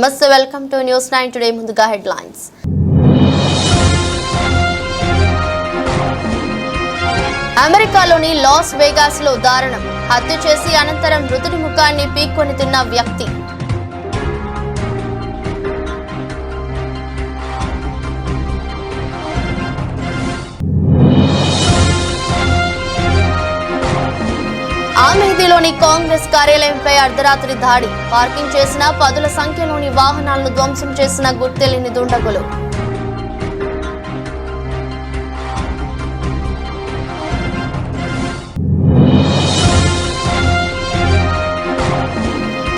నమస్తే, welcome to news 9 today. ముందుగా headlines. అమెరికాలోని లాస్ వేగాస్ లో దారుణం. హత్య చేసి అనంతరం మృతుడి ముఖాన్ని పీక్కొని తిన్న వ్యక్తి. ఆమేథీలోని కాంగ్రెస్ కార్యాలయంపై అర్ధరాత్రి దాడి. పార్కింగ్ చేసిన పదుల సంఖ్యలోని వాహనాలను ధ్వంసం చేసిన గుర్తెలిని దుండగులు.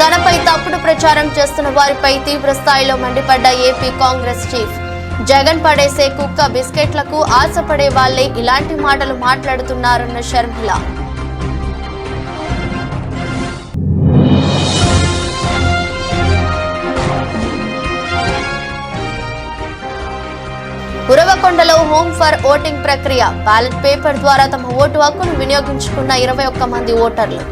తనపై తప్పుడు ప్రచారం చేస్తున్న వారిపై తీవ్ర స్థాయిలో మండిపడ్డ ఏపీ కాంగ్రెస్ చీఫ్. జగన్ పడేసే కుక్క బిస్కెట్లకు ఆశపడే వాళ్లే ఇలాంటి మాటలు మాట్లాడుతున్నారన్న షర్మిల. ఉరవకొండలో హోమ్ ఫర్ ఓటింగ్ ప్రక్రియ. బ్యాలెట్ పేపర్ ద్వారా తమ ఓటు హక్కును వినియోగించుకున్న 21 మంది ఓటర్లు.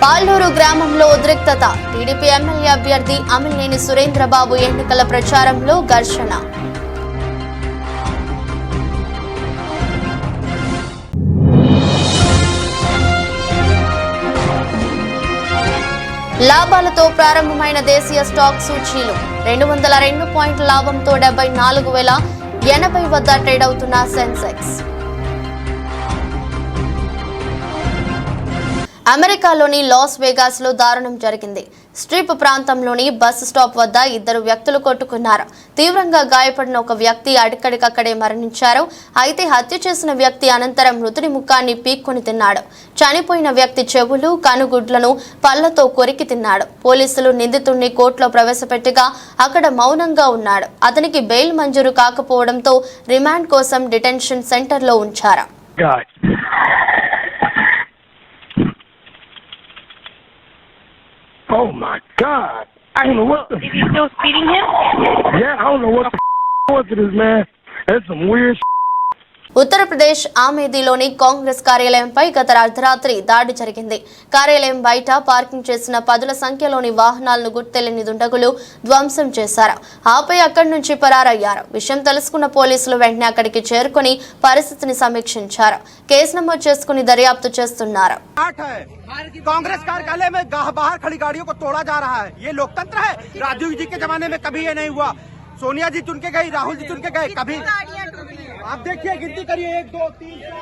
పాల్నూరు గ్రామంలో ఉద్రిక్తత. టీడీపీ ఎమ్మెల్యే అభ్యర్థి అమిలినేని సురేంద్రబాబు ఎన్నికల ప్రచారంలో ఘర్షణ. లాభాలతో ప్రారంభమైన దేశీయ స్టాక్ సూచీలు. 202 పాయింట్ల లాభంతో 74,080 వద్ద ట్రేడ్ అవుతున్న సెన్సెక్స్. అమెరికాలోని లాస్ వేగాస్ లో దారుణం జరిగింది. స్ట్రిప్ ప్రాంతంలోని బస్ స్టాప్ వద్ద 2 వ్యక్తులు కొట్టుకున్నారు. తీవ్రంగా గాయపడిన ఒక వ్యక్తి అక్కడికక్కడే మరణించారు. అయితే హత్య చేసిన వ్యక్తి అనంతరం మృతుడి ముఖాన్ని పీక్కొని తిన్నాడు. చనిపోయిన వ్యక్తి చెవులు, కనుగుడ్లను పళ్లతో కొరికి తిన్నాడు. పోలీసులు నిందితుడిని కోర్టులో ప్రవేశపెట్టగా అక్కడ మౌనంగా ఉన్నాడు. అతనికి బెయిల్ మంజూరు కాకపోవడంతో రిమాండ్ కోసం డిటెన్షన్ సెంటర్లో ఉంచారు. Oh my God! I don't know what the. Is he still speeding him? Yeah, I don't know what the was it is, man. That's some weird. Uttar Pradesh ఆమేథీలోని Congress కార్యాలయంపై గత అర్ధరాత్రి దాడి జరిగింది. కార్యాలయం బయట పార్కింగ్ చేసిన పదుల సంఖ్యలోని వాహనాలను గుర్తెలిని దుండగులు ధ్వంసం చేశారు. ఆపై అక్కడి నుంచి పరారయ్యారు. విషయం తెలుసుకున్న పోలీసులు వెంటనే అక్కడికి చేరుకుని పరిస్థితిని సమీక్షించారు. కేసు నమోదు చేసుకుని దర్యాప్తు చేస్తున్నారు. कांग्रेस कार्यालय में बाहर खड़ी गाड़ियों को तोड़ा जा रहा है। ये लोकतंत्र है? राजीव जी के जमाने में कभी ये नहीं हुआ। सोनिया जी चुन के गई, राहुल जी चुन के गए, कभी आप देखिए, गिनती करिए 1 2 3 4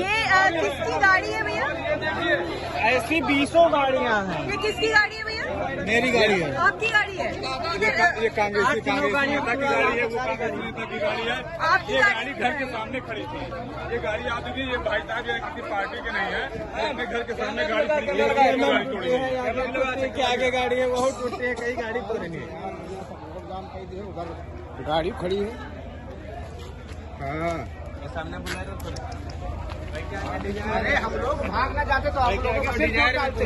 ये किसकी गाड़ी है भैया? ऐसी 20 गाड़ियां हैं। ये किसकी गाड़ी है भैया? मेरी गाड़ी है। आपकी गाड़ी है? ये कांग्रेस की नेता की गाड़ी है, वो कांग्रेस नेता की गाड़ी है। आपकी गाड़ी घर के सामने खड़ी थी। ये गाड़ी आप देखिए, ये भाई साहब किसी पार्टी के नहीं है, अपने घर के सामने गाड़ी तोड़ी है। आगे गाड़ी है, वो टूटती है, कई गाड़ी तोड़ेंगे। गाड़ी खड़ी है। हाँ, सामने बुला रहे। अरे हम लोग भागना जाते तो आप लोगों को डालते।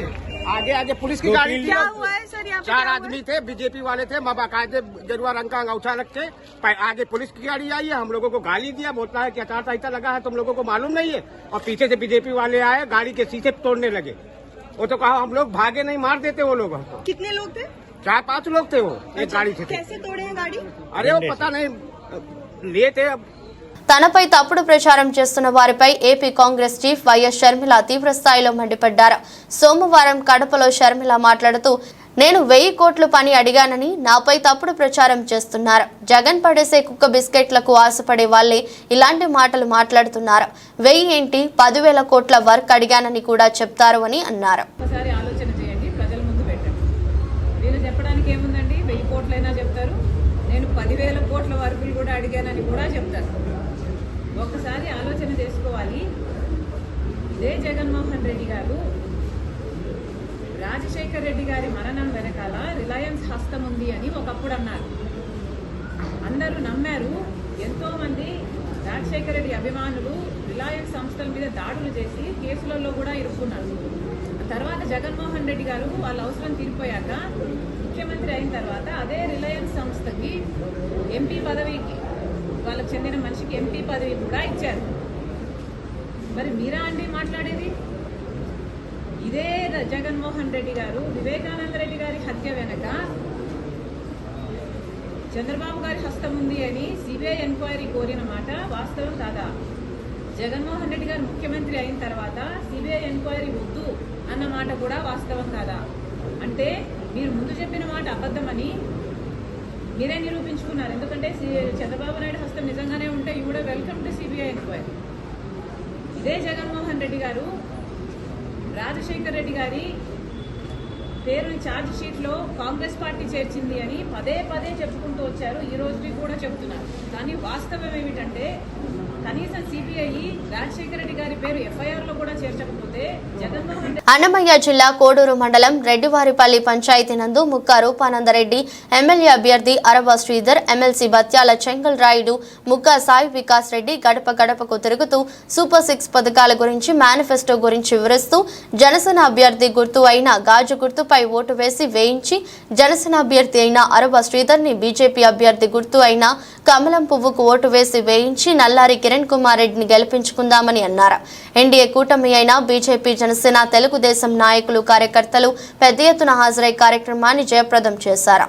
आगे आगे पुलिस की गाड़ी। क्या हुआ है सर? यहाँ 4 आदमी थे, बीजेपी वाले थे, बाकायदे गेरुआ रंग का अंगूठा रख के। आगे पुलिस की गाड़ी आई है, हम लोगों को गाली दिया, बोलता है कि आचार संहिता लगा है, तुम लोगों को मालूम नहीं है। और पीछे से बीजेपी वाले आए, गाड़ी के शीशे तोड़ने लगे। वो तो कहा हम लोग भागे नहीं, मार देते वो लोग हमको। कितने लोग थे? 4-5 लोग थे वो एक गाड़ी से। कैसे तोड़े हैं गाड़ी? अरे वो पता नहीं लिए थे। తనపై తప్పుడు ప్రచారం చేస్తున్న వారిపై AP Congress chief YS Sharmila తీవ్ర స్థాయిలో మండిపడ్డారు. సోమవారం కడపలో షర్మిల మాట్లాడుతూ, నేను 1000 కోట్ల పని అడిగానని నాపై తప్పుడు ప్రచారం చేస్తున్నారు. జగన్ పడేసే కుక్క బిస్కెట్లకు ఆశపడే వాళ్లే ఇలాంటి మాటలు మాట్లాడుతున్నారు. 1000 ఏంటి, 10,000 కోట్ల వర్క్ అడిగానని కూడా చెప్తారు అని అన్నారు. ఒకసారి ఆలోచన చేయండి, ప్రజల ముందు పెట్టండి. నేను చెప్పడానికి ఏముందండి, 1000 కోట్లైనా చెప్తారు, నేను 10,000 కోట్ల వర్కులు కూడా అడిగానని కూడా చెప్తారు. ఒకసారి ఆలోచన చేసుకోవాలి. ఇదే జగన్మోహన్ రెడ్డి గారు రాజశేఖర్ రెడ్డి గారి మరణం వెనకాల రిలయన్స్ హస్తం ఉంది అని ఒకప్పుడు అన్నారు. అందరూ నమ్మారు. ఎంతోమంది రాజశేఖర రెడ్డి అభిమానులు రిలయన్స్ సంస్థల మీద దాడులు చేసి కేసులలో కూడా ఇరుక్కున్నారు. తర్వాత జగన్మోహన్ రెడ్డి గారు వాళ్ళ అవసరం తీరిపోయాక ముఖ్యమంత్రి అయిన తర్వాత అదే రిలయన్స్ సంస్థకి ఎంపీ పదవికి వాళ్ళకి చెందిన మనిషికి ఎంపీ పదవి కూడా ఇచ్చారు. మరి మీరా అండి మాట్లాడేది? ఇదే జగన్మోహన్ రెడ్డి గారు వివేకానంద రెడ్డి గారి హత్య వెనక చంద్రబాబు గారి హస్తం ఉంది అని సిబిఐ ఎంక్వైరీ కోరిన మాట వాస్తవం కాదా? జగన్మోహన్ రెడ్డి గారు ముఖ్యమంత్రి అయిన తర్వాత సిబిఐ ఎంక్వైరీ వద్దు అన్న మాట కూడా వాస్తవం కాదా? అంటే మీరు ముందు చెప్పిన మాట అబద్ధమని మీరే నిరూపించుకున్నారు. ఎందుకంటే చంద్రబాబు నాయుడు హస్తం నిజంగానే ఉంటే you would welcome to CBI enquiry. ఇదే జగన్మోహన్ రెడ్డి గారు రాజశేఖర్ రెడ్డి గారి పేరుని ఛార్జ్ షీట్లో కాంగ్రెస్ పార్టీ చేర్చింది అని పదే పదే చెప్పుకుంటూ వచ్చారు. ఈ రోజుకి కూడా చెప్తున్నారు. కానీ వాస్తవం ఏమిటంటే కనీసం సిబిఐ రాజశేఖర రెడ్డి గారి పేరు ఎఫ్ఐఆర్లో కూడా చేర్చకపోతే జగన్మోహన్ రెడ్డి. అన్నమయ్య జిల్లా కోడూరు మండలం రెడ్డివారిపల్లి పంచాయతీ నందు ముక్కా రూపానందరెడ్డి, ఎమ్మెల్యే అభ్యర్థి అరవ శ్రీధర్, ఎమ్మెల్సీ బత్యాల చెంగల్ రాయుడు, ముక్కా సాయి వికాస్ రెడ్డి గడప గడపకు తిరుగుతూ సూపర్ 6 పథకాల గురించి, మేనిఫెస్టో గురించి వివరిస్తూ జనసేన అభ్యర్థి గుర్తు అయిన గాజు గుర్తుపై ఓటు వేసి వేయించి జనసేన అభ్యర్థి అయిన అరవ శ్రీధర్ ని, బీజేపీ అభ్యర్థి గుర్తు అయిన కమలం పువ్వుకు ఓటు వేసి వేయించి నల్లారి కిరణ్ కుమార్ రెడ్డిని గెలిపించుకుందామని అన్నారు. ఎన్డీఏ కూటమి అయిన బీజేపీ, జనసేన, తెలుగుదేశం నాయకులు, కార్యకర్తలు పెద్ద ఎత్తున హాజరై కార్యక్రమాన్ని జయప్రదం చేశారు.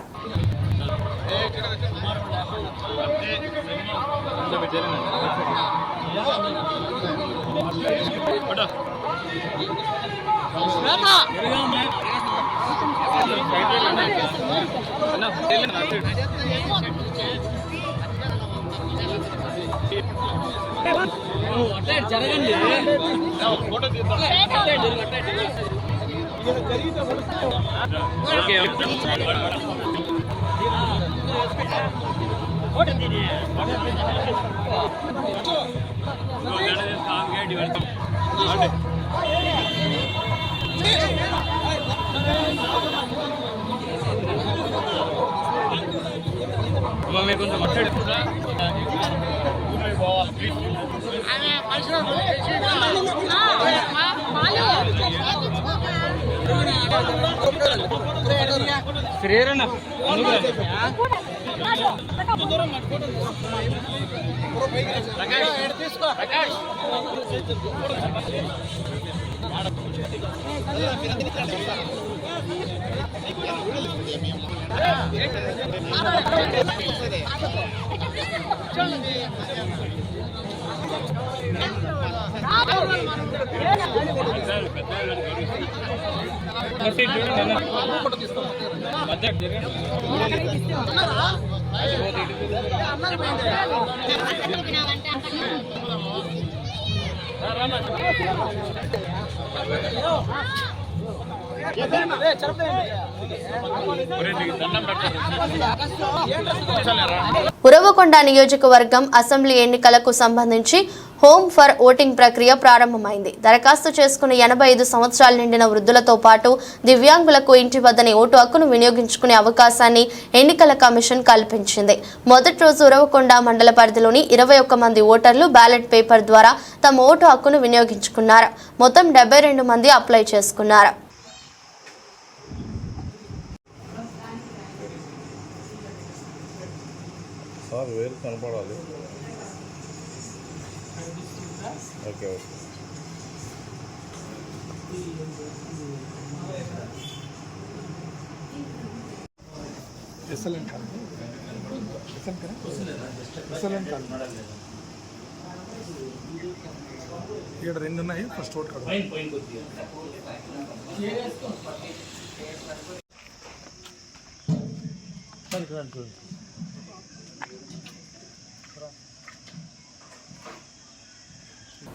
ఉరవకొండ నియోజకవర్గం అసెంబ్లీ ఎన్నికలకు సంబంధించి హోమ్ ఫర్ ఓటింగ్ ప్రక్రియ ప్రారంభమైంది. దరఖాస్తు చేసుకున్న 85 సంవత్సరాలు నిండిన వృద్ధులతో పాటు దివ్యాంగులకు ఇంటి వద్దనే ఓటు హక్కును వినియోగించుకునే అవకాశాన్ని ఎన్నికల కమిషన్ కల్పించింది. మొదటి రోజు ఉరవకొండ మండల పరిధిలోని 21 మంది ఓటర్లు బ్యాలెట్ పేపర్ ద్వారా తమ ఓటు హక్కును వినియోగించుకున్నారు. మొత్తం 72 మంది అప్లై చేసుకున్నారు. ఓకే ఇక్కడ 2 ఉన్నాయి. ఫస్ట్ ఓట్ కార్డు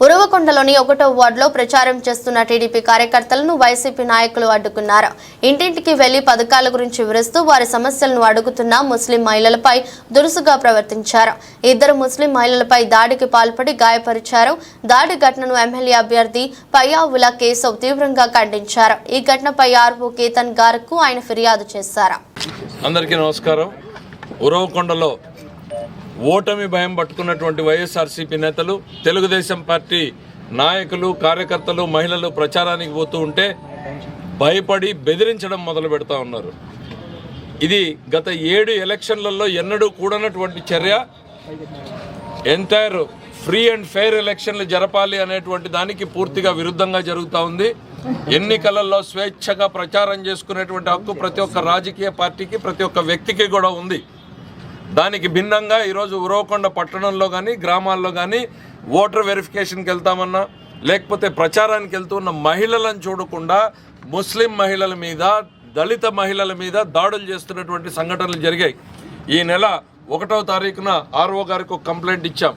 ఉరవకొండలోని 1వ వార్డులో ప్రచారం చేస్తున్న టీడీపీ కార్యకర్తలను వైసీపీ నాయకులు అడ్డుకున్నారు. ఇంటింటికి వెళ్లి పథకాల గురించి వివరిస్తూ వారి సమస్యలను అడుగుతున్న ముస్లిం మహిళలపై దురుసుగా ప్రవర్తించారు. 2 ముస్లిం మహిళలపై దాడికి పాల్పడి గాయపరిచారు. దాడి ఘటనను ఎమ్మెల్యే అభ్యర్థి పయ్యావుల కేశవ్ తీవ్రంగా ఖండించారు. ఈ ఘటనపై ఆర్ఓ కేతన్ గార్కు ఆయన ఫిర్యాదు చేశారు. అందరికీ నమస్కారం. ఉరవకొండలో ఓటమి భయం పట్టుకున్నటువంటి వైఎస్ఆర్సీపీ నేతలు, తెలుగుదేశం పార్టీ నాయకులు, కార్యకర్తలు, మహిళలు ప్రచారానికి పోతూ ఉంటే భయపడి బెదిరించడం మొదలు పెడతా ఉన్నారు. ఇది గత 7 ఎలక్షన్లలో ఎన్నడూ కూడనటువంటి చర్య. ఎంటైర్ ఫ్రీ అండ్ ఫెయిర్ ఎలక్షన్లు జరపాలి అనేటువంటి దానికి పూర్తిగా విరుద్ధంగా జరుగుతూ ఉంది. ఎన్నికలలో స్వేచ్ఛగా ప్రచారం చేసుకునేటువంటి హక్కు ప్రతి ఒక్క రాజకీయ పార్టీకి, ప్రతి ఒక్క వ్యక్తికి కూడా ఉంది. దానికి భిన్నంగా ఈరోజు ఉరవకొండ పట్టణంలో కానీ, గ్రామాల్లో కానీ ఓటర్ వెరిఫికేషన్కి వెళ్తామన్నా, లేకపోతే ప్రచారానికి వెళ్తున్న మహిళలను చూడకుండా ముస్లిం మహిళల మీద, దళిత మహిళల మీద దాడులు చేస్తున్నటువంటి సంఘటనలు జరిగాయి. ఈ నెల 1వ తారీఖున ఆర్ఓ గారికి ఒక కంప్లైంట్ ఇచ్చాం.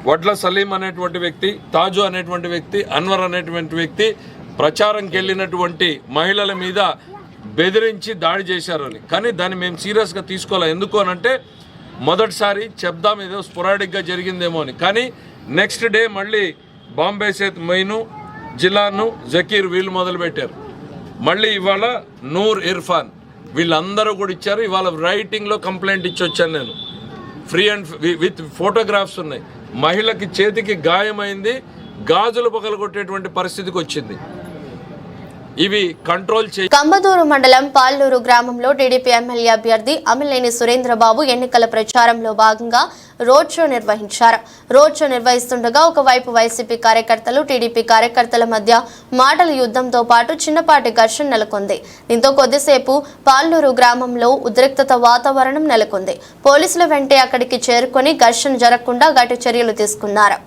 వడ్ల సలీం అనేటువంటి వ్యక్తి, తాజు అనేటువంటి వ్యక్తి, అన్వర్ అనేటువంటి వ్యక్తి ప్రచారంకి వెళ్ళినటువంటి మహిళల మీద బెదిరించి దాడి చేశారని. కానీ దాన్ని మేము సీరియస్గా తీసుకోవాలి. ఎందుకు అనంటే మొదటిసారి చెప్దాం ఏదో స్పొరాడిక్గా జరిగిందేమో అని. కానీ నెక్స్ట్ డే మళ్ళీ బాంబే సేత్ మొయిను, జిలాను, జకీర్ వీళ్ళు మొదలుపెట్టారు. మళ్ళీ ఇవాళ నూర్ ఇర్ఫాన్ వీళ్ళందరూ కూడా ఇచ్చారు. ఇవాళ రైటింగ్లో కంప్లైంట్ ఇచ్చి వచ్చాను నేను. ఫ్రీ అండ్ విత్ ఫోటోగ్రాఫ్స్ ఉన్నాయి. మహిళకి చేతికి గాయమైంది, గాజులు పగలగొట్టేటువంటి పరిస్థితికి వచ్చింది. ఇవి కంట్రోల్ చేయ. కంబదూరు మండలం పాల్లూరు గ్రామంలో టీడీపీ ఎమ్మెల్యే అభ్యర్థి అమిలేని సురేంద్రబాబు ఎన్నికల ప్రచారంలో భాగంగా రోడ్ షో నిర్వహించారు. రోడ్ షో నిర్వహిస్తుండగా ఒకవైపు వైసీపీ కార్యకర్తలు, టీడీపీ కార్యకర్తల మధ్య మాటల యుద్ధంతో పాటు చిన్నపాటి ఘర్షణ నెలకొంది. దీంతో కొద్దిసేపు పాల్లూరు గ్రామంలో ఉద్రిక్తత వాతావరణం నెలకొంది. పోలీసుల వెంటే అక్కడికి చేరుకొని ఘర్షణ జరగకుండా గట్టి చర్యలు తీసుకున్నారు.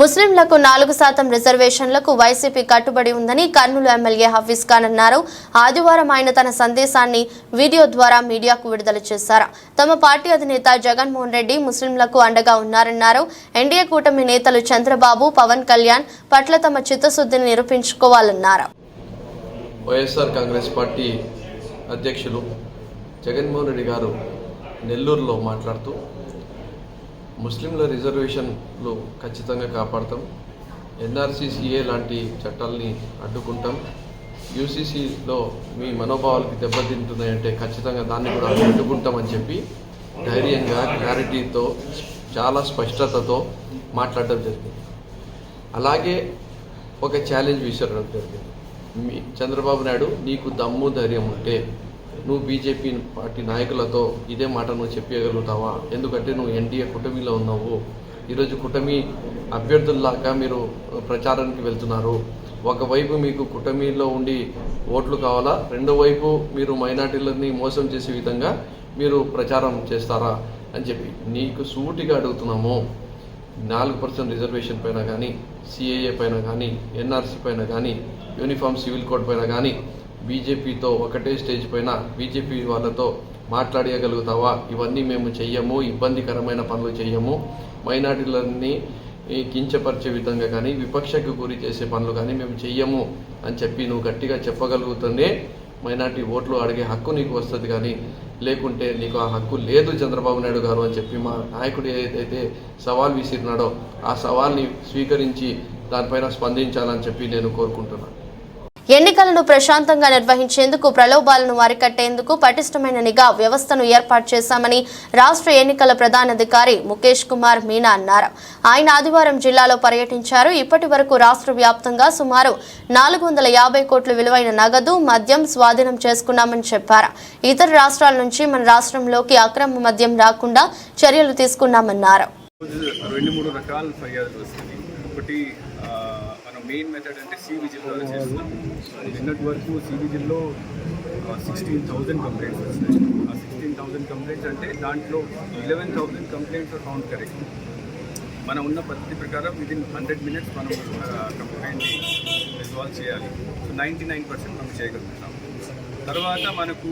ముస్లింలకు 4% రిజర్వేషన్లకు వైసీపీ కట్టుబడి ఉందని కర్నూలు ఎమ్మెల్యే హఫీజ్ ఖాన్ అన్నారు. ఆదివారం ఆయన తన సందేశాన్ని వీడియో ద్వారా మీడియాకు విడుదల చేశారు. తమ పార్టీ అధినేత జగన్మోహన్ రెడ్డి ముస్లింలకు అండగా ఉన్నారన్నారు. ఎన్డీఏ కూటమి నేతలు చంద్రబాబు, పవన్ కళ్యాణ్ పట్ల తమ చిత్తశుద్ధిని నిరూపించుకోవాలన్నారు. వైఎస్ఆర్ కాంగ్రెస్ పార్టీ అధ్యక్షులు జగన్మోహన్ రెడ్డి గారు నెల్లూరులో మాట్లాడుతూ ముస్లింల రిజర్వేషన్లు ఖచ్చితంగా కాపాడతాం, ఎన్ఆర్సీసీఏ లాంటి చట్టాలని అడ్డుకుంటాం, యూసీసీలో మీ మనోభావాలకి దెబ్బతింటున్నాయంటే ఖచ్చితంగా దాన్ని కూడా అడ్డుకుంటామని చెప్పి ధైర్యంగా, క్లారిటీతో, చాలా స్పష్టతతో మాట్లాడడం జరిగింది. అలాగే ఒక ఛాలెంజ్ విసరడం జరిగింది. చంద్రబాబు నాయుడు, నీకు దమ్ము ధైర్యం ఉంటే నువ్వు బీజేపీ పార్టీ నాయకులతో ఇదే మాట నువ్వు చెప్పగలుగుతావా? ఎందుకంటే నువ్వు ఎన్డీఏ కూటమిలో ఉన్నావు. ఈరోజు కూటమి అభ్యర్థుల్లాగా మీరు ప్రచారానికి వెళ్తున్నారు. ఒకవైపు మీకు కూటమిలో ఉండి ఓట్లు కావాలా, రెండో వైపు మీరు మైనార్టీలని మోసం చేసే విధంగా మీరు ప్రచారం చేస్తారా అని చెప్పి నీకు సూటిగా అడుగుతున్నాము. 4% రిజర్వేషన్ పైన కానీ, సిఏఏ పైన కానీ, ఎన్ఆర్సీ పైన కానీ, యూనిఫామ్ సివిల్ కోడ్ పైన కానీ బీజేపీతో ఒకటే స్టేజ్ పైన బీజేపీ వాళ్ళతో మాట్లాడగలుగుతావా? ఇవన్నీ మేము చెయ్యము, ఇబ్బందికరమైన పనులు చెయ్యము, మైనార్టీలన్నీ కించపరిచే విధంగా కానీ, విపక్షకు గురి చేసే పనులు కానీ మేము చెయ్యము అని చెప్పి నువ్వు గట్టిగా చెప్పగలుగుతూనే మైనార్టీ ఓట్లు అడిగే హక్కు నీకు వస్తుంది. కానీ లేకుంటే నీకు ఆ హక్కు లేదు చంద్రబాబు నాయుడు గారు అని చెప్పి మా నాయకుడు ఏదైతే సవాల్ విసిరినాడో ఆ సవాల్ని స్వీకరించి దానిపైన స్పందించాలని చెప్పి నేను కోరుకుంటున్నాను. ఎన్నికలను ప్రశాంతంగా నిర్వహించేందుకు, ప్రలోభాలను అరికట్టేందుకు పటిష్టమైన నిఘా వ్యవస్థను ఏర్పాటు చేశామని రాష్ట్ర ఎన్నికల ప్రధానాధికారి ముఖేష్ కుమార్ మీనా అన్నారు. ఆయన ఆదివారం జిల్లాలో పర్యటించారు. ఇప్పటి వరకు రాష్ట్ర వ్యాప్తంగా సుమారు 450 కోట్ల విలువైన నగదు, మద్యం స్వాధీనం చేసుకున్నామని చెప్పారు. ఇతర రాష్ట్రాల నుంచి మన రాష్ట్రంలోకి అక్రమ మద్యం రాకుండా చర్యలు తీసుకున్నామన్నారు. 2-3 రకాల ఫిర్యాదులు వస్తాయి. ఒకటి మన మెయిన్ మెథడ్ అంటే సి విజిల్ ద్వారా చేస్తున్నాం. నిన్నటి వరకు సి విజిల్లో 16,000 కంప్లైంట్స్ వచ్చినాయి. ఆ 16,000 కంప్లైంట్స్ అంటే దాంట్లో 11,000 కంప్లైంట్స్ కౌంట్ కరెక్ట్. మనం ఉన్న పద్ధతి ప్రకారం విదిన్ 100 minutes మనం కంప్లైంట్ని రిజాల్వ్ చేయాలి. సో 99% మనం చేయగలుగుతాం. తర్వాత మనకు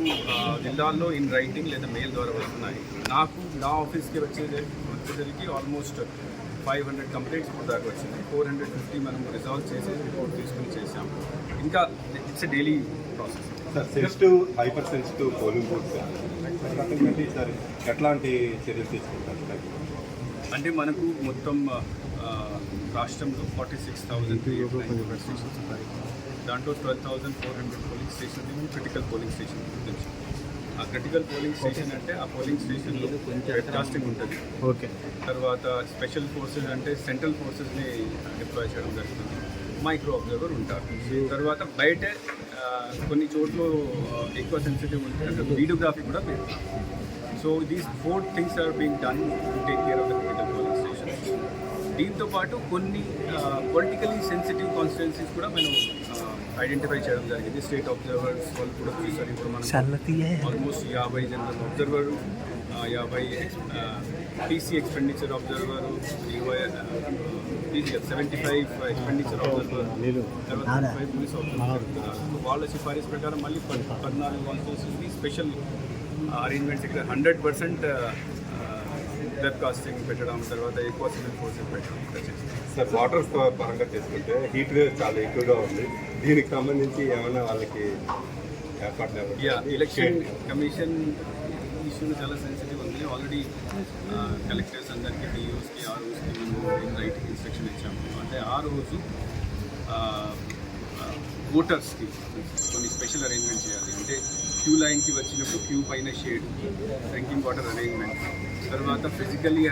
జిల్లాల్లో ఇన్ రైటింగ్ లేదా మెయిల్ ద్వారా వస్తున్నాయి. నాకు నా ఆఫీస్కి వచ్చేసరికి ఆల్మోస్ట్ 500 కంప్లైంట్స్ ఇప్పుడు దాకా వచ్చింది. 450 మనం రిజాల్వ్ చేసి రిపోర్ట్ తీసుకుని చేసాం. ఇంకా it's daily process. Sir sensitive hyper sensitive polling booths sir ఎట్లాంటి చర్యలు తీసుకుంటారు? అంటే మనకు మొత్తం రాష్ట్రంలో 46,390 స్టేషన్స్ ఉన్నాయి. దాంట్లో 12,400 polling station critical polling station గురించి. ఆ క్రిటికల్ పోలింగ్ స్టేషన్ అంటే ఆ పోలింగ్ స్టేషన్లో వెబ్కాస్టింగ్ ఉంటుంది. ఓకే. తర్వాత స్పెషల్ ఫోర్సెస్ అంటే సెంట్రల్ ఫోర్సెస్ని డిప్లాయ్ చేయడం జరుగుతుంది. మైక్రో అబ్జర్వర్ ఉంటారు. తర్వాత బయట కొన్ని చోట్ల ఎక్కువ సెన్సిటివ్ ఉంటుంది అంటే వీడియోగ్రఫీ కూడా పెడతారు. So these 4 things are being done to take care of the critical polling station. దీంతో పాటు కొన్ని పొలిటికలీ సెన్సిటివ్ కాన్స్టిట్యున్సీస్ కూడా మనం ఐడెంటిఫై చేయడం జరిగింది. స్టేట్ అబ్జర్వర్స్ వాళ్ళు కూడా చూసారు. ఇప్పుడు మనం almost 50 general observer, 50 TC expenditure observer, 75 expenditure observer, తర్వాత 5 పోలీస్ అబ్జర్వర్. వాళ్ళ సిఫారసు ప్రకారం మళ్ళీ 14 కాన్స్టిట్యున్సీస్కి స్పెషల్ అరేంజ్మెంట్స్ ఇక్కడ 100% వెబ్ కాస్టింగ్ పెట్టడం, తర్వాత ఎక్కువ సివిల్ ఫోర్సెస్ పెట్టడం ఇంకా చేస్తాం. సార్ వాటర్ పరంగా చేసుకుంటే హీట్ వేవ్ చాలా ఎక్కువగా ఉంది. దీనికి సంబంధించి ఏమైనా వాళ్ళకి ఏర్పాట్లు? ఎలక్షన్ కమిషన్ ఇష్యూ చాలా సెన్సిటివ్ ఉంది. ఆల్రెడీ కలెక్టర్స్ అందరికీ, డిఓస్కి, ఆర్ఓస్కి మేము రైటింగ్ ఇన్స్ట్రక్షన్ ఇచ్చాము. అంటే ఆ రోజు ఓటర్స్కి కొన్ని స్పెషల్ అరేంజ్మెంట్ చేయాలి. అంటే క్యూ లైన్కి వచ్చినప్పుడు క్యూ పైన షేడ్, డ్రింకింగ్ వాటర్ అరేంజ్మెంట్, తర్వాత physically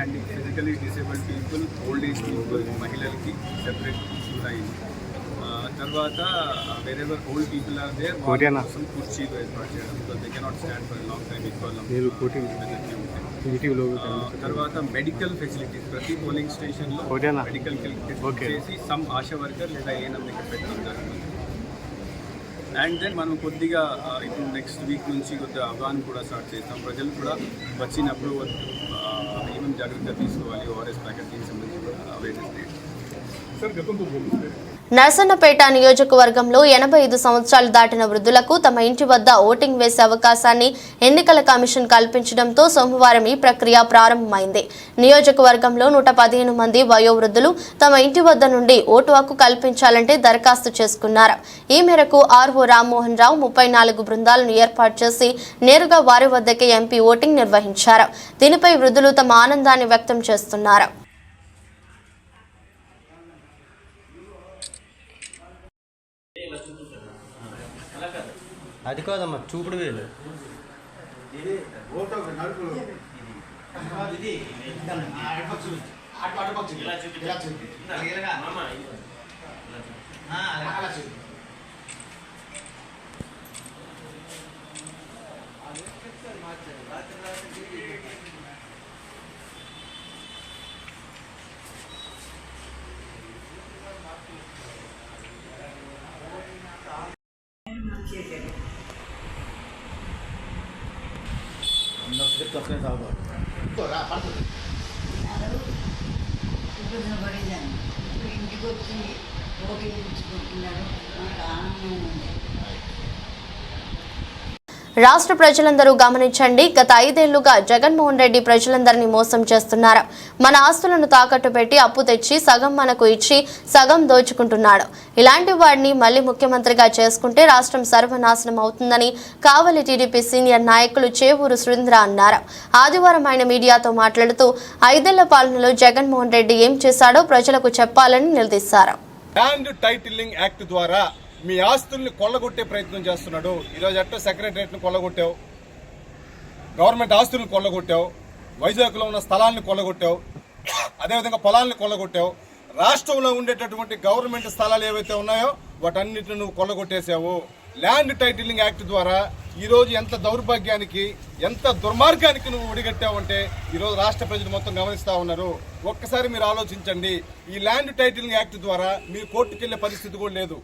disabled people, old age people, మహిళలకి సెపరేట్ క్యూ లైన్, తర్వాత wherever old people are there కోసం కుర్చీలు ఏర్పాటు చేయడం. Because they cannot stand for long time తర్వాత మెడికల్ ఫెసిలిటీస్ ప్రతి పోలింగ్ స్టేషన్లో మెడికల్ చేసి సమ్ ఆశా వర్కర్ లేదా ఏఎన్ఎం ఇక్కడ పెట్టడం జరుగుతుంది. అండ్ దెన్ మనం కొద్దిగా ఇప్పుడు నెక్స్ట్ వీక్ నుంచి కొద్దిగా అవగాహన కూడా స్టార్ట్ చేస్తాం. ప్రజలు కూడా వచ్చినప్పుడు ఏమేమి జాగ్రత్త తీసుకోవాలి, ఓఆర్ఎస్ ప్యాకెట్ దీనికి సంబంధించి కూడా అవేర్నెస్ లేదు. నర్సన్నపేట నియోజకవర్గంలో 85 సంవత్సరాలు దాటిన వృద్ధులకు తమ ఇంటి వద్ద ఓటింగ్ వేసే అవకాశాన్ని ఎన్నికల కమిషన్ కల్పించడంతో సోమవారం ఈ ప్రక్రియ ప్రారంభమైంది. నియోజకవర్గంలో 115 మంది వయోవృద్ధులు తమ ఇంటి వద్ద నుండి ఓటు హక్కు కల్పించాలంటే దరఖాస్తు చేసుకున్నారు. ఈ మేరకు ఆర్ఓ రామ్మోహన్ రావు 34 బృందాలను ఏర్పాటు చేసి నేరుగా వారి వద్దకే ఎంపీ ఓటింగ్ నిర్వహించారు. దీనిపై వృద్ధులు తమ ఆనందాన్ని వ్యక్తం చేస్తున్నారు. అది కాదమ్మా, చూపుడు వేలు. ఇంటికి వచ్చి ఓటింగ్ ఇచ్చుకుంటున్నారు. నాకు ఆనందంగా ఉంది. రాష్ట్ర ప్రజలందరూ గమనించండి. గత 5 ఏళ్లుగా జగన్మోహన్ రెడ్డి ప్రజలందరినీ మోసం చేస్తున్నారు. మన ఆస్తులను తాకట్టు పెట్టి అప్పు తెచ్చి సగం మనకు ఇచ్చి సగం దోచుకుంటున్నాడు. ఇలాంటి వాడిని మళ్లీ ముఖ్యమంత్రిగా చేసుకుంటే రాష్ట్రం సర్వనాశనం అవుతుందని కావలి టీడీపీ సీనియర్ నాయకులు చేవూరు సురేంద్ర అన్నారు. ఆదివారం ఆయన మీడియాతో మాట్లాడుతూ 5 ఏళ్ల పాలనలో జగన్మోహన్ రెడ్డి ఏం చేశాడో ప్రజలకు చెప్పాలని నిలదీశారు. ల్యాండ్ టైటిలింగ్ యాక్ట్ ద్వారా మీ ఆస్తుల్ని కొల్లగొట్టే ప్రయత్నం చేస్తున్నాడు. ఈరోజు అట్ట సెక్రటరియట్ను కొల్లగొట్టావు, గవర్నమెంట్ ఆస్తులను కొల్లగొట్టావు, వైజాగ్లో ఉన్న స్థలాలను కొల్లగొట్టావు, అదేవిధంగా పొలాలను కొల్లగొట్టావు. రాష్ట్రంలో ఉండేటటువంటి గవర్నమెంట్ స్థలాలు ఏవైతే ఉన్నాయో వాటన్నిటిని నువ్వు కొల్లగొట్టేశావు. ల్యాండ్ టైటిలింగ్ యాక్ట్ ద్వారా ఈరోజు ఎంత దౌర్భాగ్యానికి, ఎంత దుర్మార్గానికి నువ్వు ఒడిగట్టావంటే ఈరోజు రాష్ట్ర ప్రజలు మొత్తం గమనిస్తూ ఉన్నారు. ఒక్కసారి మీరు ఆలోచించండి. ఈ ల్యాండ్ టైటిలింగ్ యాక్ట్ ద్వారా మీరు కోర్టుకు వెళ్లే పరిస్థితి కూడా లేదు.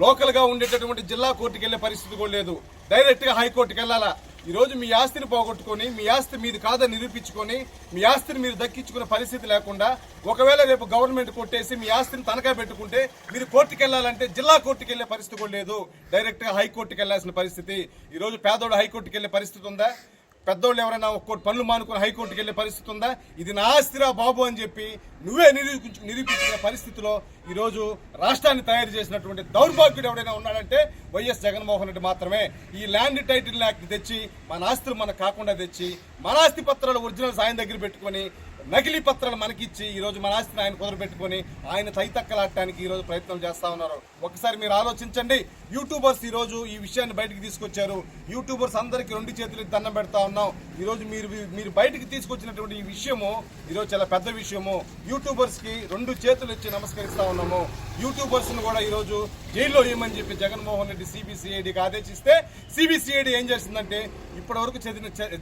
లోకల్గా ఉండేటటువంటి జిల్లా కోర్టుకు వెళ్లే పరిస్థితి కూడా లేదు. డైరెక్ట్గా హైకోర్టుకు వెళ్ళాలా. ఈరోజు మీ ఆస్తిని పోగొట్టుకొని, మీ ఆస్తి మీది కాదని నిరూపించుకొని, మీ ఆస్తిని మీరు దక్కించుకునే పరిస్థితి లేకుండా, ఒకవేళ రేపు గవర్నమెంట్ కొట్టేసి మీ ఆస్తిని తనఖా పెట్టుకుంటే మీరు కోర్టుకు వెళ్ళాలంటే జిల్లా కోర్టుకు వెళ్లే పరిస్థితి కూడా లేదు. డైరెక్ట్గా హైకోర్టుకు వెళ్లాల్సిన పరిస్థితి. ఈరోజు పేదోడు హైకోర్టుకు వెళ్లే పరిస్థితి ఉందా? పెద్దోళ్ళు ఎవరైనా ఒక్కోటి పనులు మానుకుని హైకోర్టుకు వెళ్లే పరిస్థితి ఉందా? ఇది నా ఆస్తిరా బాబు అని చెప్పి నువ్వే నిరూపించుకునే పరిస్థితిలో ఈరోజు రాష్ట్రాన్ని తయారు చేసినటువంటి దౌర్భాగ్యుడు ఎవరైనా ఉన్నాడంటే వైఎస్ జగన్మోహన్ రెడ్డి మాత్రమే. ఈ ల్యాండ్ టైటిల్ యాక్ట్ తెచ్చి మన ఆస్తులు మనకు కాకుండా తెచ్చి, మన ఆస్తి పత్రాలు ఒరిజినల్స్ ఆయన దగ్గర పెట్టుకుని, నకిలీ పత్రాలు మనకిచ్చి ఈరోజు మన ఆస్తిని ఆయన కుదరబెట్టుకుని ఆయన తైతక్కలాడటానికి ఈరోజు ప్రయత్నం చేస్తా ఉన్నారు. ఒకసారి మీరు ఆలోచించండి. యూట్యూబర్స్ ఈరోజు ఈ విషయాన్ని బయటకు తీసుకొచ్చారు. యూట్యూబర్స్ అందరికీ 2 చేతులకి దండం పెడతా ఉన్నాం. ఈరోజు మీరు బయటకు తీసుకొచ్చినటువంటి ఈ విషయము ఈరోజు చాలా పెద్ద విషయము. యూట్యూబర్స్ కి 2 చేతులు ఇచ్చి నమస్కరిస్తా ఉన్నాము. యూట్యూబర్స్ ను కూడా ఈరోజు జైల్లో వేయమని చెప్పి జగన్మోహన్ రెడ్డి సిబిసిఐడికి ఆదేశిస్తే సిబిసిఐడి ఏం చేసిందంటే ఇప్పటి వరకు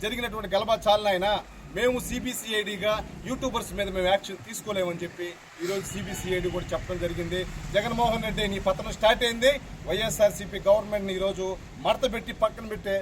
జరిగినటువంటి గలబా చాలనైనా మేము సిబిసిఐడిగా యూట్యూబర్స్ మీద మేము యాక్షన్ తీసుకోలేమని చెప్పి ఈరోజు సిబిసిఐడి కూడా చెప్పడం జరిగింది. జగన్మోహన్ రెడ్డి నీ పతనం స్టార్ట్ అయింది. వైఎస్ఆర్సీపీ గవర్నమెంట్ని ఈరోజు మడత పెట్టి పక్కన పెట్టే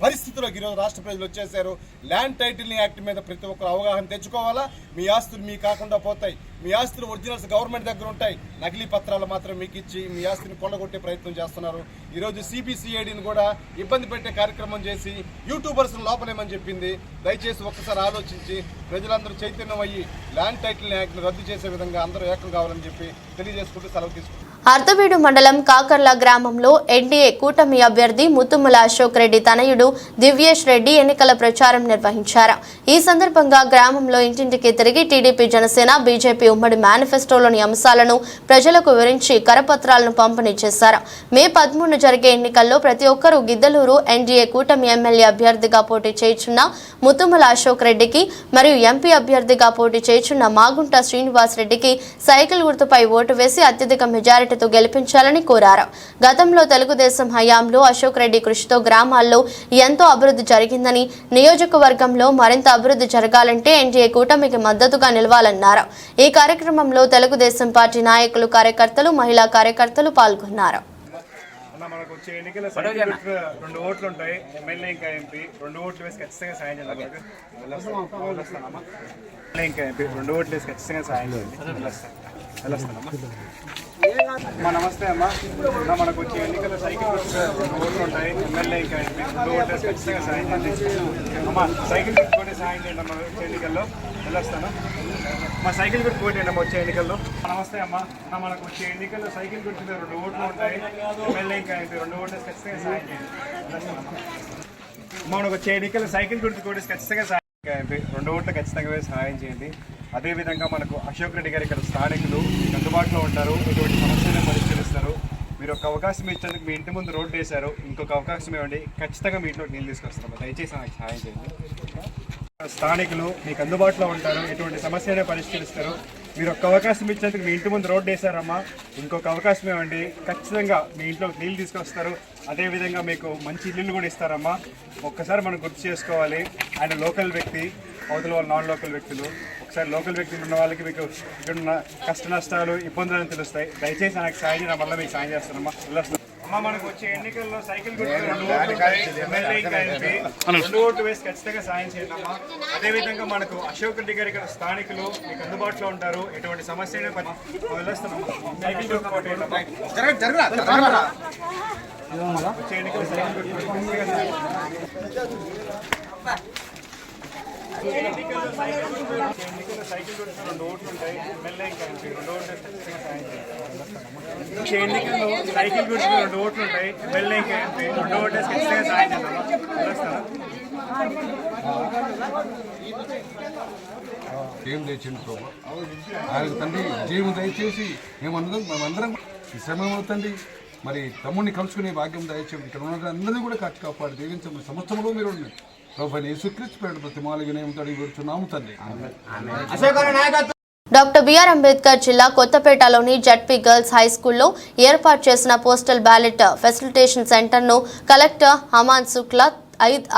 పరిస్థితుల్లోకి ఈరోజు రాష్ట్ర ప్రజలు వచ్చేసారు. ల్యాండ్ టైటిలింగ్ యాక్ట్ మీద ప్రతి ఒక్కరు అవగాహన తెచ్చుకోవాలా. మీ ఆస్తులు మీ కాకుండా పోతాయి. మీ ఆస్తులు ఒరిజినల్స్ గవర్నమెంట్ దగ్గర ఉంటాయి. నకిలీ పత్రాలు మాత్రం మీకు ఇచ్చి మీ ఆస్తిని కొల్లగొట్టే ప్రయత్నం చేస్తున్నారు. ఈరోజు సిబిసిఐడిని కూడా ఇబ్బంది పెట్టే కార్యక్రమం చేసి యూట్యూబర్స్ లోపలేమని చెప్పింది. దయచేసి ఒక్కసారి ఆలోచించి ప్రజలందరూ చైతన్యం అయ్యి ల్యాండ్ టైటిలింగ్ యాక్ట్ను రద్దు చేసే విధంగా అందరూ ఏకం కావాలని చెప్పి తెలియజేసుకుంటూ సెలవు తీసుకుంటారు. అర్ధవీడు మండలం కాకర్ల గ్రామంలో ఎన్డీఏ కూటమి అభ్యర్థి ముత్తుముల అశోక్ రెడ్డి తనయుడు దివ్యేష్ రెడ్డి ఎన్నికల ప్రచారం నిర్వహించారు. ఈ సందర్భంగా గ్రామంలో ఇంటింటికి తిరిగి టీడీపీ, జనసేన, బీజేపీ ఉమ్మడి మేనిఫెస్టోలోని అంశాలను ప్రజలకు వివరించి కరపత్రాలను పంపిణీ చేశారు. మే 13 జరిగే ఎన్నికల్లో ప్రతి ఒక్కరూ గిద్దలూరు ఎన్డీఏ కూటమి ఎమ్మెల్యే అభ్యర్థిగా పోటీ చేయుచున్న ముత్తుముల అశోక్ రెడ్డికి మరియు ఎంపీ అభ్యర్థిగా పోటీ చేయుచున్న మాగుంట శ్రీనివాస్ రెడ్డికి సైకిల్ గుర్తుపై ఓటు వేసి అత్యధిక మెజారిటీతో గెలిపించాలని కోరారు. గతంలో తెలుగుదేశం హయాంలో అశోక్ రెడ్డి కృషితో గ్రామాల్లో ఎంతో అభివృద్ధి జరిగిందని, నియోజకవర్గంలో మరింత అభివృద్ధి జరగాలంటే ఎన్డీఏ కూటమికి మద్దతుగా నిలవాలన్నారు. ఈ కార్యక్రమంలో తెలుగుదేశం పార్టీ నాయకులు, కార్యకర్తలు, మహిళా కార్యకర్తలు పాల్గొన్నారు. మనకు వచ్చే ఎన్నికల 2 ఓట్లు ఉంటాయి. ఎమ్మెల్యే ఇంకా ఎంపీ 2 ఓట్లు వేసి ఖచ్చితంగా సాయం చేయాలి. ఇంకా ఎంపీ 2 ఓట్లు వేసి ఖచ్చితంగా సాయం చేయాలి. నమస్తే అమ్మా. మనకు వచ్చే ఎన్నికల సైకిల్ 2 ఓట్లు ఉంటాయి. ఎమ్మెల్యే ఇంకా ఎంపీ 2 ఓట్లు వేసి ఖచ్చితంగా సాయం చేయాలి. అమ్మా సైకిల్ పెట్టుకొని సాయం చేయండి అమ్మా. వచ్చే ఎన్నికల్లో వెళ్ళొస్తాను. మా సైకిల్ గుర్తు పోటీ అమ్మా వచ్చే ఎన్నికల్లో. నమస్తే అమ్మా. మనకు వచ్చే ఎన్నికల్లో సైకిల్ గుర్తు 2 ఓట్లు ఉంటాయి. ఎమ్మెల్యే ఇంకా ఎంపీ 2 ఓట్లు వేసి ఖచ్చితంగా సాయం చేయండి. మనకు వచ్చే ఎన్నికల్లో సైకిల్ గుర్తు కూడా ఖచ్చితంగా సాయం ఎంపీ 2 ఓట్లు ఖచ్చితంగా వేసి సహాయం చేయండి. అదేవిధంగా మనకు అశోక్ రెడ్డి గారు ఇక్కడ స్థానికులు అందుబాటులో ఉంటారు. ఎటువంటి సమస్యలను పరిష్కరిస్తారు. మీరు ఒక అవకాశం ఇచ్చేందుకు మీ ఇంటి ముందు రోడ్డు వేశారు. ఇంకొక అవకాశం ఇవ్వండి. ఖచ్చితంగా మీ ఇంట్లో నీళ్ళు తీసుకొస్తాము. దయచేసి నాకు సహాయం చేయండి. స్థానికులు మీకు అందుబాటులో ఉంటారు. ఎటువంటి సమస్యనే పరిష్కరిస్తారు. మీరు ఒక్క అవకాశం ఇచ్చేందుకు మీ ఇంటి ముందు రోడ్డు వేశారమ్మా. ఇంకొక అవకాశం ఇవ్వండి. ఖచ్చితంగా మీ ఇంట్లో నీళ్ళు తీసుకొస్తారు. అదేవిధంగా మీకు మంచి ఇల్లు కూడా ఇస్తారమ్మా. ఒక్కసారి మనం గుర్తు చేసుకోవాలి. ఆయన లోకల్ వ్యక్తి, అవతల వాళ్ళు నాన్ లోకల్ వ్యక్తులు. ఒకసారి లోకల్ వ్యక్తులు ఉన్న వాళ్ళకి మీకు ఇక్కడ కష్ట నష్టాలు, ఇబ్బందులను తెలుస్తాయి. దయచేసి నాకు సాయం చేయడం వల్ల మీకు సాయం చేస్తానమ్మా. అమ్మ మనకు వచ్చే ఎన్నికల్లో సైకిల్ గుర్తు 2 ఓట్లు ఉంటాయి. ఎమ్మెల్యే ఇంకా ఎంపీ 2 ఓట్లు వేసి ఖచ్చితంగా సాయం చేయండి అమ్మా. అదేవిధంగా మనకు అశోక్ రెడ్డి గారి ఇక్కడ స్థానికులు మీకు అందుబాటులో ఉంటారు. ఎటువంటి సమస్య వెళ్ళొస్తామమ్మా. సైకిల్ గుర్తు వచ్చే ఎన్నికల్లో సైకిల్ సైకిల్ గుర్తు 2 ఓట్లు ఉంటాయి. ఎమ్మెల్యే ఇంకా ఎంపీ 2 ఓట్లు ఖచ్చితంగా సాయం చేయండి. ఎన్నికల్లో సైకిల్ గుర్తు 2 ఓట్లు ఉంటాయి. ఎమ్మెల్యే ఇంకా ఎంపీ 2 ఓట్లు ఖచ్చితంగా సాయం చేద్దాం. ఏం తెచ్చింది ప్రభు ఆయన తండ్రి జీవం దయచేసి మేమందరం శ్రమవుతండి. మరి తమ్ముడిని కలుసుకునే భాగ్యం దయచేసి ఇక్కడ ఉన్న అందరినీ కూడా కాపాడు దీవించమని సంవత్సరంలో మీరు ఉన్నాయి ప్రభు యేసుక్రీస్తు పేరిట ప్రతిమాలుగానేమితాడు ఇవ్వడుచున్నాము తండ్రి. డాక్టర్ బిఆర్ అంబేద్కర్ జిల్లా కొత్తపేటలోని జడ్పీ గర్ల్స్ హై స్కూల్లో ఏర్పాటు చేసిన పోస్టల్ బ్యాలెట్ ఫెసిలిటేషన్ సెంటర్ను కలెక్టర్ హమాన్ శుక్లా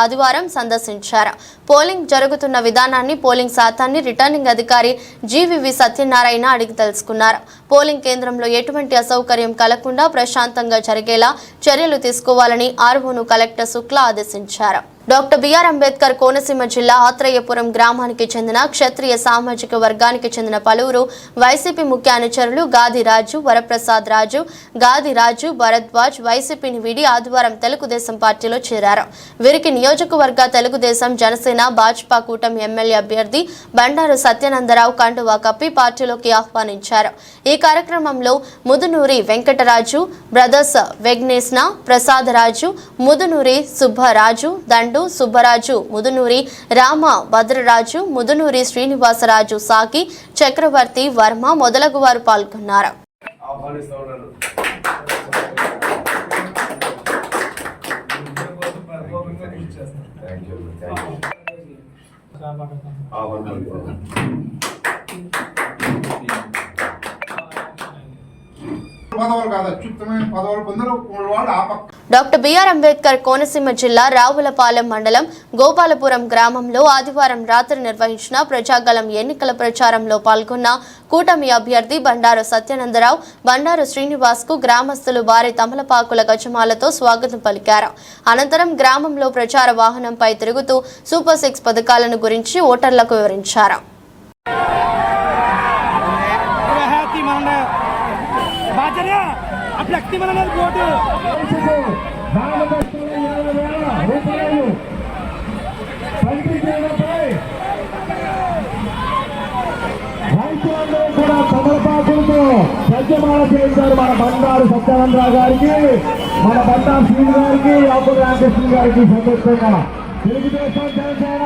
ఆదివారం సందర్శించారు. పోలింగ్ జరుగుతున్న విధానాన్ని, పోలింగ్ శాతాన్ని రిటర్నింగ్ అధికారి జీవీవి సత్యనారాయణ అడిగి తెలుసుకున్నారు. పోలింగ్ కేంద్రంలో ఎటువంటి అసౌకర్యం కలగకుండా ప్రశాంతంగా జరిగేలా చర్యలు తీసుకోవాలని ఆర్ఓను కలెక్టర్ శుక్లా ఆదేశించారు. డాక్టర్ బిఆర్ అంబేద్కర్ కోనసీమ జిల్లా ఆత్రేయపురం గ్రామానికి చెందిన క్షత్రియ సామాజిక వర్గానికి చెందిన పలువురు వైసీపీ ముఖ్య అనుచరులు గాది రాజు, వరప్రసాద్ రాజు, గాది రాజు, భరద్వాజ్ వైసీపీని వీడి ఆదివారం తెలుగుదేశం పార్టీలో చేరారు. వీరికి నియోజకవర్గ తెలుగుదేశం, జనసేన, భాజపా కూటమి ఎమ్మెల్యే అభ్యర్థి బండారు సత్యానందరావు కండువా కప్పి పార్టీలోకి ఆహ్వానించారు. ఈ కార్యక్రమంలో ముదునూరి వెంకటరాజు, బ్రదర్స్ వెగ్నేస్న ప్రసాదరాజు, ముదునూరి సుబ్బరాజు, దండు సుబ్బరాజు, ముదునూరి రామ భద్రరాజు, ముదునూరి శ్రీనివాసరాజు, సాకి చక్రవర్తి, వర్మ మొదలగు వారు పాల్గొన్నారు. డాక్టర్ బిఆర్ అంబేద్కర్ కోనసీమ జిల్లా రావులపాలెం మండలం గోపాలపురం గ్రామంలో ఆదివారం రాత్రి నిర్వహించిన ప్రజాగళం ఎన్నికల ప్రచారంలో పాల్గొన్న కూటమి అభ్యర్థి బండారు సత్యానందరావు, బండారు శ్రీనివాస్ కు గ్రామస్తులు భారీ తమలపాకుల గజమాలతో స్వాగతం పలికారు. అనంతరం గ్రామంలో ప్రచార వాహనంపై తిరుగుతూ సూపర్ 6 పథకాలను గురించి ఓటర్లకు వివరించారు. కూడా తమలపాకులతో సజ్జమాల చేయించారు మన బండారు సత్యానందరావు గారికి, మన బండారు శ్రీను గారికి, యాపూర్ రామకృష్ణ గారికి సందర్భంగా తెలుగుదేశం, జనసేన,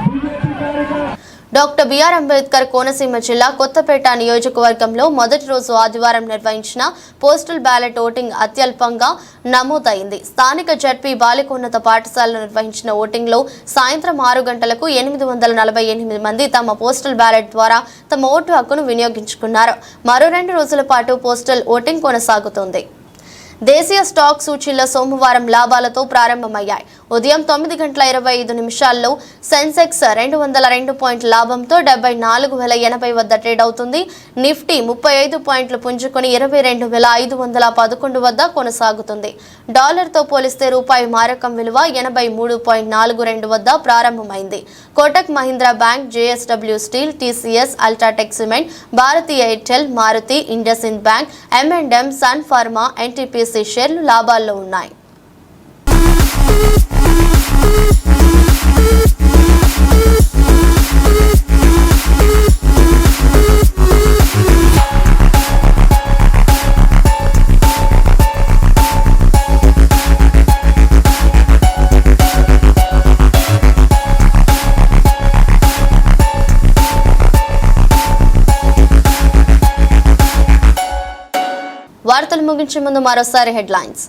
బీజేపీ కార్యక్రమం. డాక్టర్ బిఆర్ అంబేద్కర్ కోనసీమ జిల్లా కొత్తపేట నియోజకవర్గంలో మొదటి రోజు ఆదివారం నిర్వహించిన పోస్టల్ బ్యాలెట్ ఓటింగ్ అత్యల్పంగా నమోదైంది. స్థానిక జడ్పీ బాలికోన్నత పాఠశాలలో నిర్వహించిన ఓటింగ్లో సాయంత్రం 6 గంటలకు 848 మంది తమ పోస్టల్ బ్యాలెట్ ద్వారా తమ ఓటు హక్కును వినియోగించుకున్నారు. మరో 2 రోజుల పాటు పోస్టల్ ఓటింగ్ కొనసాగుతోంది. దేశీయ స్టాక్ సూచీల సోమవారం లాభాలతో ప్రారంభమయ్యాయి. ఉదయం 9:25 సెన్సెక్స్ 202 పాయింట్ల లాభంతో 74,080 వద్ద ట్రేడ్ అవుతుంది. నిఫ్టీ 35 పాయింట్లు పుంజుకొని 22,511 వద్ద కొనసాగుతుంది. డాలర్తో పోలిస్తే రూపాయి మారకం విలువ 83.42 వద్ద ప్రారంభమైంది. Kotak Mahindra Bank, JSW Steel, TCS, UltraTech Cement, Bharti Airtel, Maruti, IndusInd Bank, M&M, Sun Pharma, NTPC షేర్లు లాభాల్లో ఉన్నాయి. వార్తలు ముగించే ముందు మరోసారి హెడ్లైన్స్.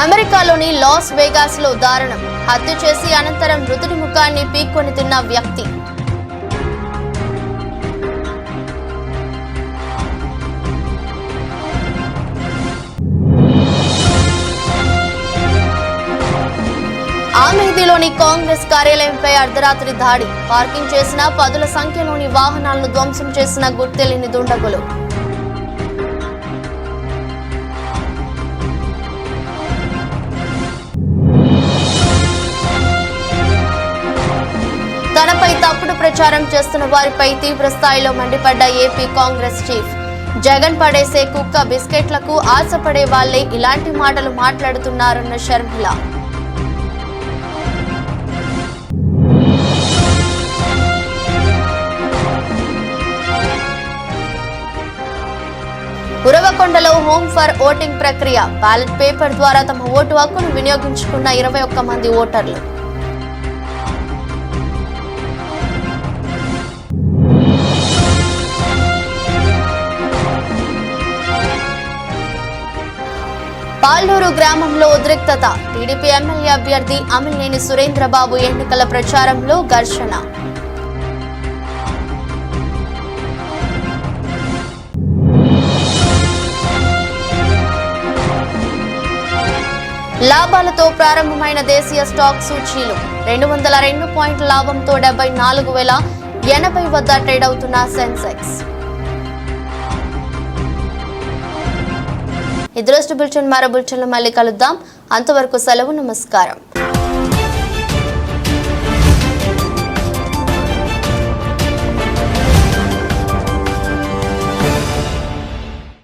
అమెరికాలోని లాస్ వేగాస్ లో దారుణం, హత్య చేసి అనంతరం మృతుడి ముఖాన్ని పీక్కొని తిన్న వ్యక్తి. ఆమేదిలోని కాంగ్రెస్ కార్యాలయంపై అర్ధరాత్రి దాడి, పార్కింగ్ చేసిన 10ల సంఖ్యలోని వాహనాలను ధ్వంసం చేసిన గుర్తెలిని దుండగులు. తనపై తప్పుడు ప్రచారం చేస్తున్న వారిపై తీవ్ర స్థాయిలో మండిపడ్డ ఏపీ కాంగ్రెస్ చీఫ్. జగన్ పడేసే కుక్క బిస్కెట్లకు ఆశపడే వాళ్లే ఇలాంటి మాటలు మాట్లాడుతున్నారన్న షర్మిల. ఉరవకొండలో హోమ్ ఫర్ ఓటింగ్ ప్రక్రియ, బ్యాలెట్ పేపర్ ద్వారా తమ ఓటు హక్కును వినియోగించుకున్న 21 మంది ఓటర్లు. పాల్నూరు గ్రామంలో ఉద్రిక్తత, టీడీపీ ఎమ్మెల్యే అభ్యర్థి అమిలినేని సురేంద్రబాబు ఎన్నికల ప్రచారంలో ఘర్షణ. లాభాలతో ప్రారంభమైన దేశీయ స్టాక్ సూచీలు 202 పాయింట్ల లాభంతో 74,080 వద్ద ట్రేడ్ అవుతున్న సెన్సెక్స్. ఈ దృష్టి బులెటిన్ మరో బులెటిన్లో మళ్ళీ కలుద్దాం. అంతవరకు సెలవు. నమస్కారం.